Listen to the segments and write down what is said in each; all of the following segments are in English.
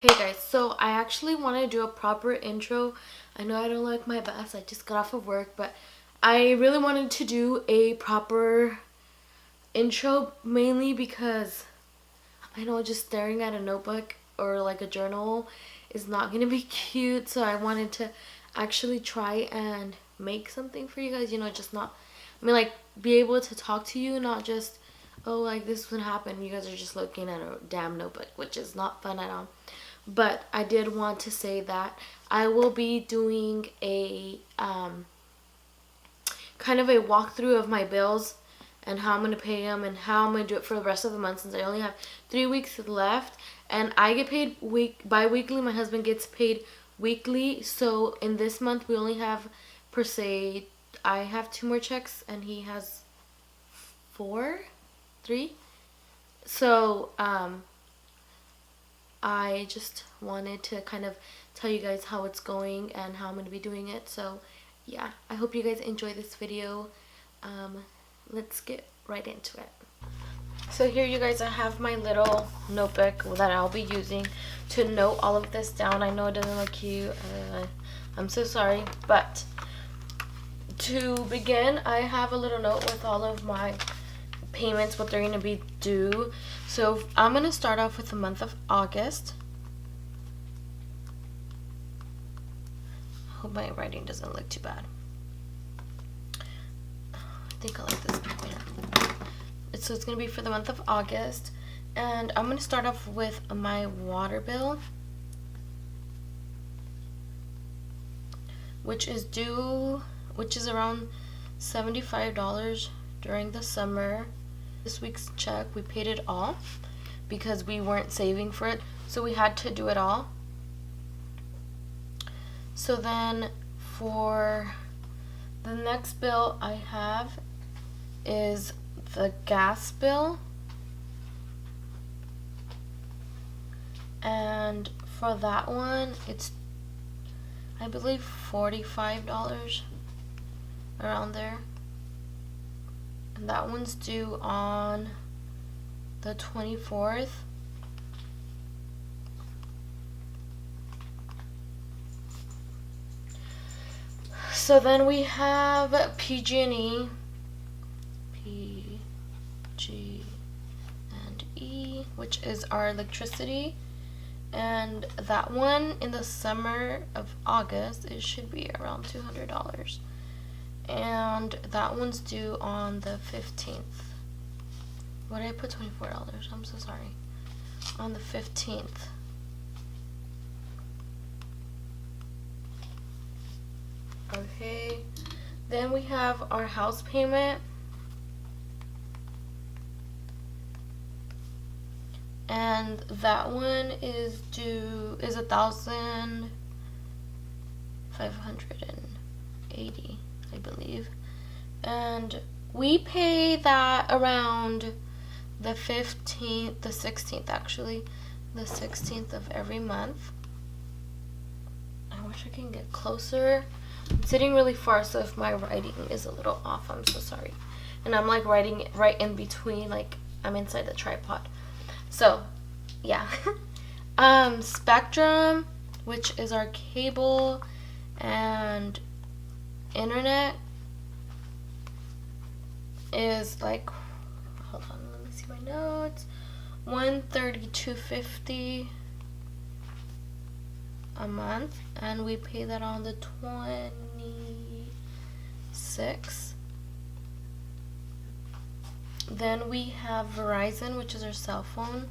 Hey guys, so I actually want to do a proper intro. I know I don't look my best, I just got off of work, but I really wanted to do a proper intro mainly because I know just staring at a notebook or like a journal is not going to be cute, so I wanted to actually try and make something for you guys, just not, like be able to talk to you, not just, oh, like this would happen, you guys are just looking at a damn notebook, which is not fun at all. But I did want to say that I will be doing a kind of a walkthrough of my bills and how I'm going to pay them and how I'm going to do it for the rest of the month, since I only have 3 weeks left. And I get paid bi-weekly. My husband gets paid weekly. So in this month we only have, per se, I have 2 more checks and he has 3. So I just wanted to kind of tell you guys how it's going and how I'm going to be doing it. So yeah, I hope you guys enjoy this video. Let's get right into it. So here, you guys, I have my little notebook that I'll be using to note all of this down. I know it doesn't look cute. I'm so sorry. But to begin, I have a little note with all of my payments, what they're going to be due. So I'm going to start off with the month of August. Hope my writing doesn't look too bad. I think I like this picture. So it's going to be for the month of August, and I'm going to start off with my water bill, which is around $75 during the summer. This week's check, we paid it all because we weren't saving for it, so we had to do it all. So then for the next bill I have is the gas bill, and for that one it's, I believe, $45, around there. And that one's due on the 24th. So then we have PG&E, which is our electricity. And that one, in the summer of August, it should be around $200. And that one's due on the 15th. Why did I put $24? I'm so sorry. On the 15th. Okay. Then we have our house payment. And that one is $1,580. I believe, and we pay that around the 15th, the 16th actually, the 16th of every month. I wish I can get closer. I'm sitting really far, so if my writing is a little off, I'm so sorry. And I'm like writing right in between, like I'm inside the tripod. So yeah. Spectrum, which is our cable and internet, is like, hold on, let me see my notes, $132.50 a month, and we pay that on the 26th. Then we have Verizon, which is our cell phone,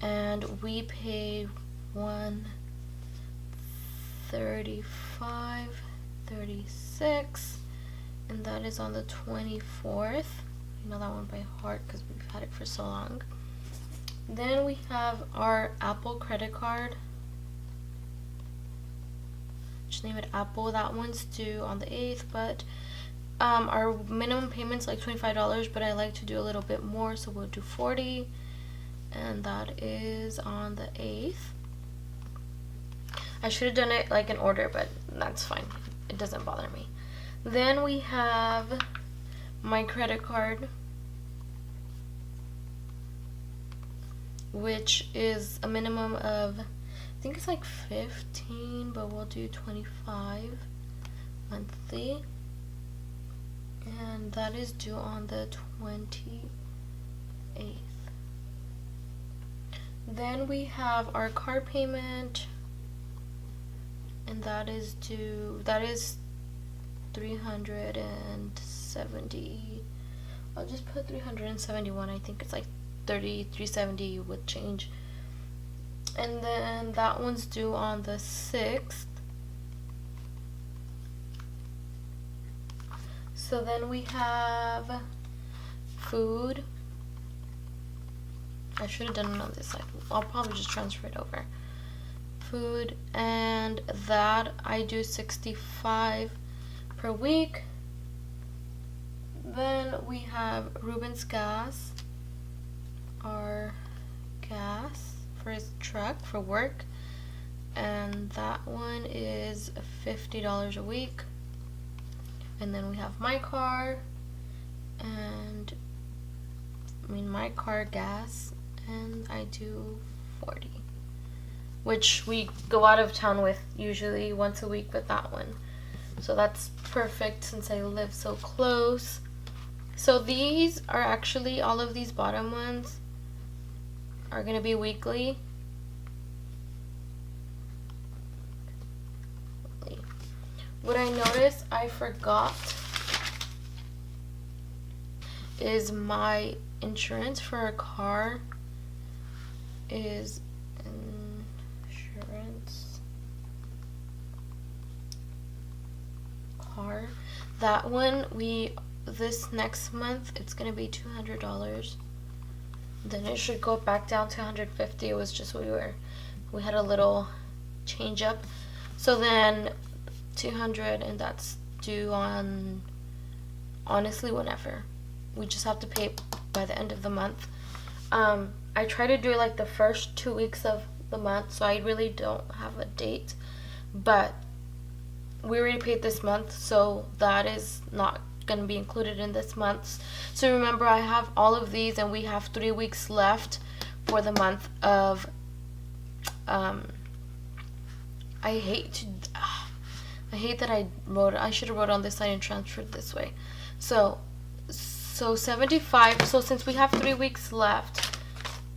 and we pay $135.36, and that is on the 24th. I know that one by heart because we've had it for so long. Then we have our Apple credit card. Just name it Apple. That one's due on the 8th, but our minimum payment's like $25, but I like to do a little bit more, so we'll do $40, and that is on the 8th. I should have done it like in order, but that's fine. It doesn't bother me. Then we have my credit card. which is a minimum of, I think it's like 15, but we'll do 25 monthly. And that is due on the 28th. Then we have our car payment, and that is due, that is 370. I'll just put 371. I think it's like 370 with change. And then that one's due on the 6th. So then we have food. I should have done it on this side. I'll probably just transfer it over. Food, and that I do 65 per week. Then we have Ruben's gas, our gas for his truck for work, and that one is $50 a week. And then we have my car, and my car gas, and I do 40, which we go out of town with usually once a week with that one. So that's perfect since I live so close. So these are actually, all of these bottom ones are going to be weekly. What I noticed I forgot is my insurance for a car is insurance car. That one, this next month it's gonna be $200. Then it should go back down to $150. It was just we had a little change up. So then 200, and that's due on, honestly, whenever. We just have to pay it by the end of the month. I try to do like the first 2 weeks of the month, so I really don't have a date, but we already paid this month, so that is not going to be included in this month's. So remember, I have all of these, and we have 3 weeks left for the month of I hate that I should have wrote on this side and transferred this way. So 75. So since we have 3 weeks left,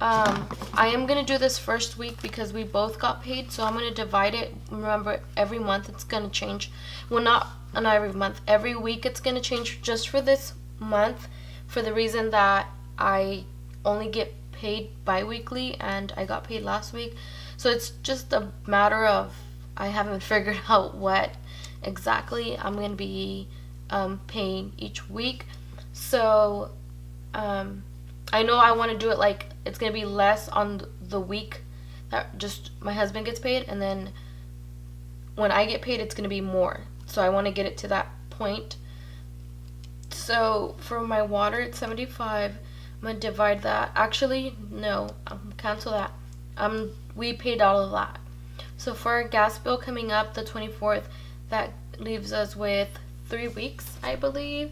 I am gonna do this first week because we both got paid. So I'm gonna divide it. Remember, every month it's gonna change. Well, not every month. Every week it's gonna change just for this month, for the reason that I only get paid bi-weekly and I got paid last week. So it's just a matter of, I haven't figured out what exactly I'm going to be paying each week. So I know I want to do it like it's going to be less on the week that just my husband gets paid, and then when I get paid it's going to be more. So I want to get it to that point. So for my water it's 75. I'm going to divide that. Actually, no, cancel that. We paid all of that. So for our gas bill coming up the 24th, that leaves us with 3 weeks, I believe.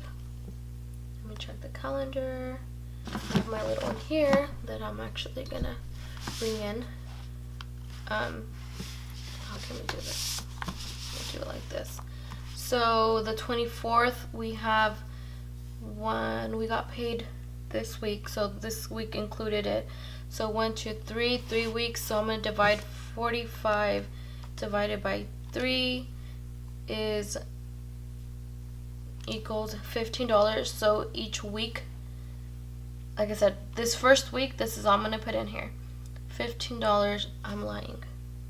Let me check the calendar. I have my little one here that I'm actually gonna bring in. How can we do this? We'll do it like this. So the 24th, we have one. We got paid this week, so this week included it. So 1, 2, 3, 3 weeks. So I'm gonna divide 45 divided by 3 is equals $15. So each week, like I said, this first week, this is all I'm gonna put in here. $15. I'm lying.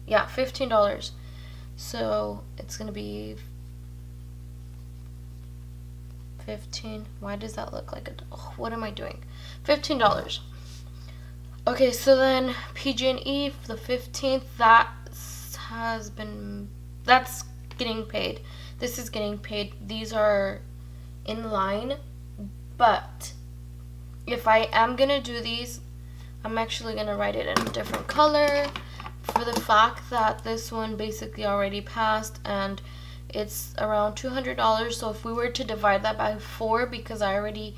Yeah, $15. So it's gonna be 15. Why does that look like a? Oh, what am I doing? $15. Okay, so then PG&E for the 15th, that's getting paid. This is getting paid. These are in line, but if I am gonna do these, I'm actually gonna write it in a different color for the fact that this one basically already passed and it's around $200. So if we were to divide that by 4, because I already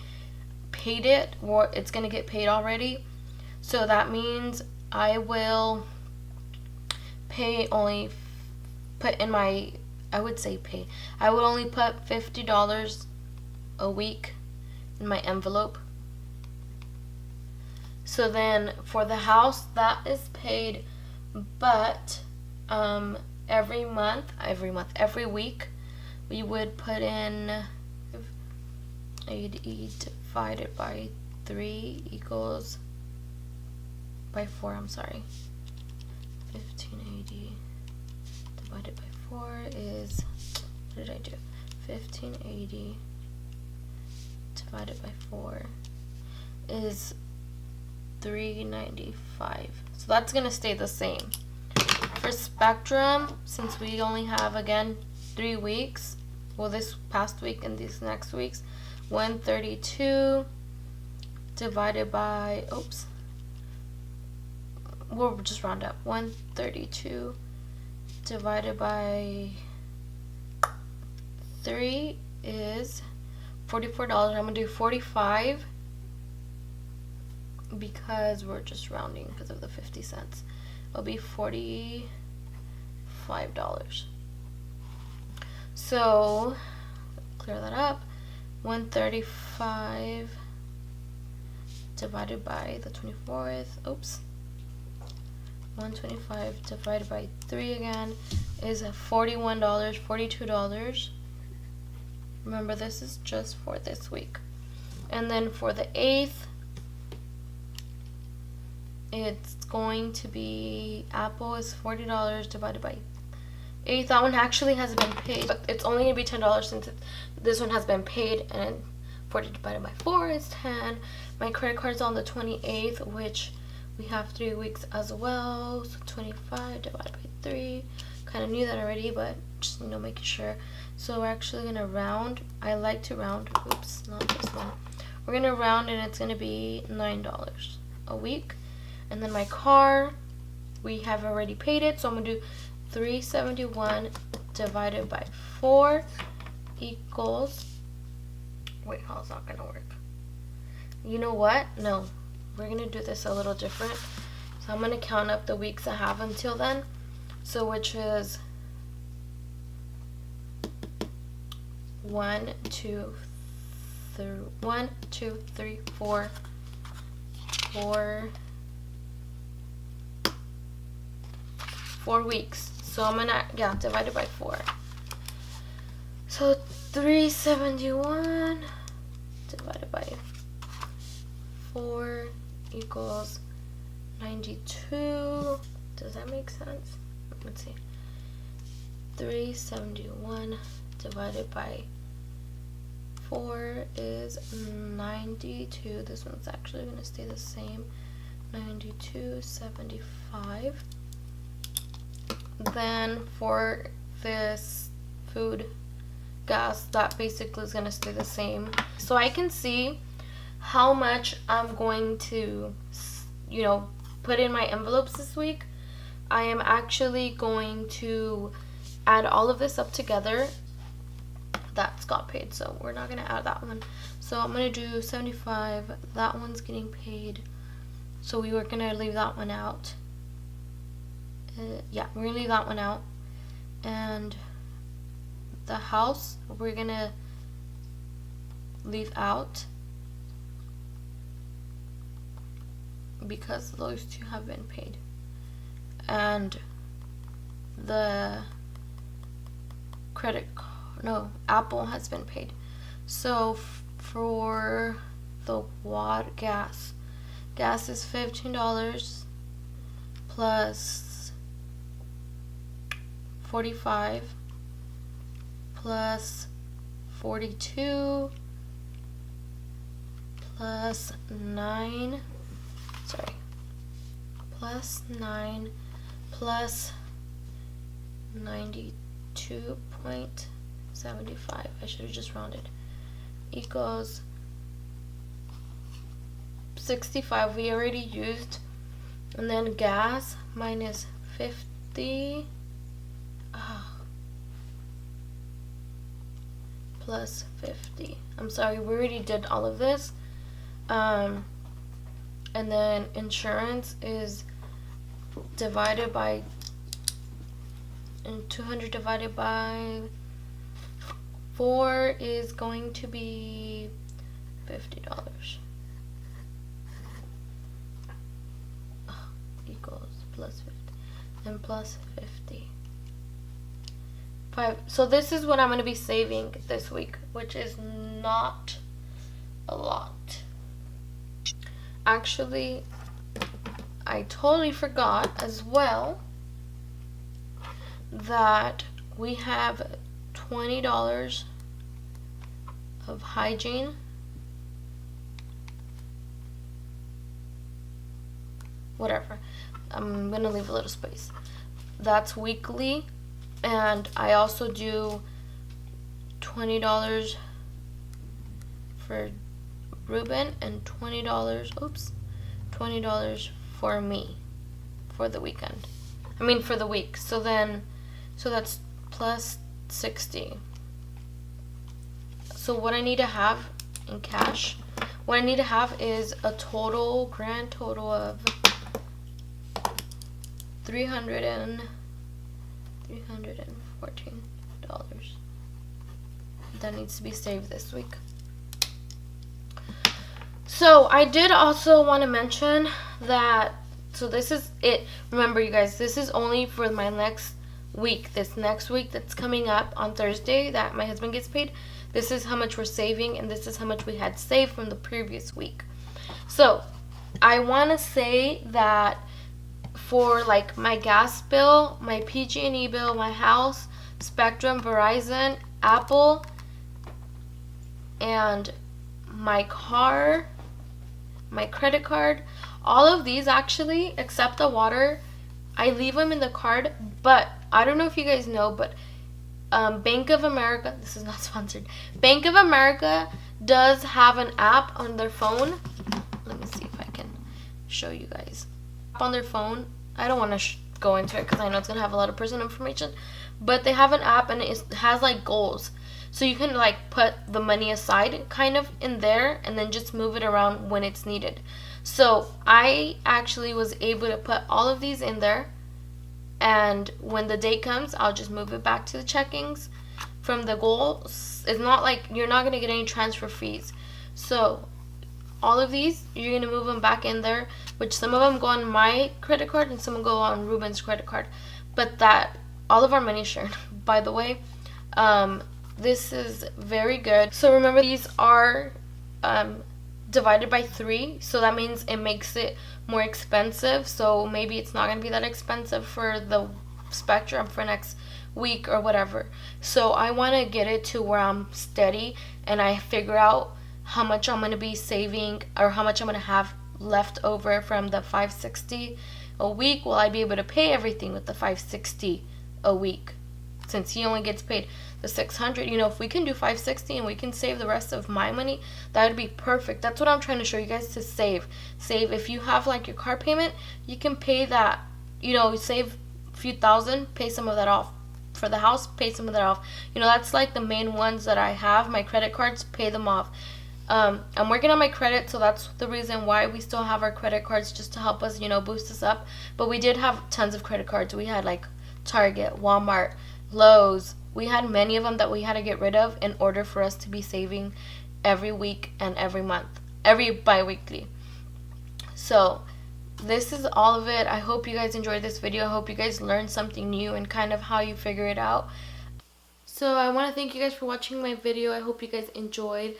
paid it, or it's gonna get paid already. So that means I will pay only put in my, I would say pay, I would only put $50 a week in my envelope. So then for the house, that is paid, but every week we would put in 80 divided by 3 equals by 4, I'm sorry. 1580 divided by 4 is, what did I do? 1580 divided by 4 is 395. So that's gonna stay the same. For Spectrum, since we only have, again, 3 weeks, well, this past week and these next weeks, 132 divided by, oops, we'll just round up. 132 divided by 3 is $44. I'm gonna do 45 because we're just rounding because of the 50 cents. It'll be $45. So clear that up. 135 divided by the 24th, oops, 125 divided by 3 again is $41, $42. Remember, this is just for this week. And then for the 8th, it's going to be, Apple is $40 divided by 8. That one actually hasn't been paid, but it's only going to be $10 since this one has been paid, and 40 divided by 4 is 10. My credit card is on the 28th, which we have 3 weeks as well, so 25 divided by 3. Kind of knew that already, but just, making sure. So we're actually going to round. I like to round. Oops, not this one. We're going to round, and it's going to be $9 a week. And then my car, we have already paid it, so I'm going to do 371 divided by 4 equals, wait, how's that going to work? You know what? No, we're going to do this a little different. So I'm going to count up the weeks I have until then. So which is 1, 2, 3, 4 weeks. So I'm gonna, divide it by 4. So 371 divided by 4 equals 92. Does that make sense? Let's see. 371 divided by 4 is 92. This one's actually going to stay the same. 92.75. Then for this food, gas, that basically is going to stay the same. So I can see how much I'm going to, put in my envelopes this week. I am actually going to add all of this up together. That's got paid, so we're not going to add that one. So I'm going to do 75. That one's getting paid, so we were going to leave that one out. Yeah, we're going to leave that one out. And the house, we're going to leave out because those two have been paid. And the Apple has been paid. So for the gas is $15 plus 45 plus 42 plus 9 plus 92.75, I should have just rounded, equals 65 we already used. And then gas minus 50 plus 50. I'm sorry, we already did all of this. and then insurance is divided by, and 200 divided by 4 is going to be $50. Equals plus 50 and plus 50. So this is what I'm going to be saving this week, which is not a lot. Actually, I totally forgot as well that we have $20 of hygiene. Whatever. I'm going to leave a little space. That's weekly. And I also do $20 for Ruben and $20 for me for the weekend. I mean for the week. So that's plus 60. So what I need to have in cash, what I need to have is a grand total of $314 that needs to be saved this week. So I did also want to mention that, so this is it. Remember, you guys, this is only for my next week. This next week that's coming up on Thursday that my husband gets paid. This is how much we're saving, and this is how much we had saved from the previous week. So I want to say that for like my gas bill, my PG&E bill, my house, Spectrum, Verizon, Apple, and my car, my credit card, all of these actually, except the water, I leave them in the card. But I don't know if you guys know, but Bank of America, this is not sponsored, Bank of America does have an app on their phone. Let me see if I can show you guys. On their phone, I don't want to go into it because I know it's going to have a lot of personal information, but they have an app and it has like goals. So you can like put the money aside kind of in there and then just move it around when it's needed. So I actually was able to put all of these in there, and when the date comes, I'll just move it back to the checkings from the goals. It's not like you're not going to get any transfer fees. So all of these, you're going to move them back in there, which some of them go on my credit card and some go on Ruben's credit card. But that, all of our money is shared, by the way. This is very good. So remember, these are divided by 3, so that means it makes it more expensive. So maybe it's not going to be that expensive for the Spectrum for next week or whatever. So I want to get it to where I'm steady and I figure out how much I'm going to be saving or how much I'm going to have left over from the $560 a week. Will I be able to pay everything with the $560 a week? Since he only gets paid the $600, you know, if we can do $560 and we can save the rest of my money, that would be perfect. That's what I'm trying to show you guys, to save. If you have like your car payment, you can pay that, you know, save a few thousand, pay some of that off. For the house, pay some of that off. You know, that's like the main ones that I have. My credit cards, pay them off. I'm working on my credit, so that's the reason why we still have our credit cards, just to help us, you know, boost us up. But we did have tons of credit cards. We had like Target, Walmart, Lowe's. We had many of them that we had to get rid of in order for us to be saving every week and every month, every bi-weekly. So this is all of it. I hope you guys enjoyed this video. I hope you guys learned something new and kind of how you figure it out. So I want to thank you guys for watching my video. I hope you guys enjoyed,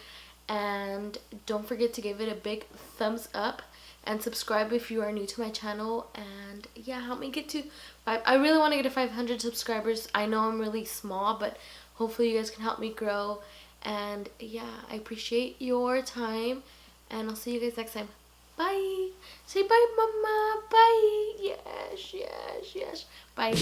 and don't forget to give it a big thumbs up and subscribe if you are new to my channel. And yeah, help me get to I really want to get to 500 subscribers. I know I'm really small, but hopefully you guys can help me grow. And yeah, I appreciate your time, and I'll see you guys next time. Bye. Say bye, mama. Bye. Yes, yes, yes. Bye.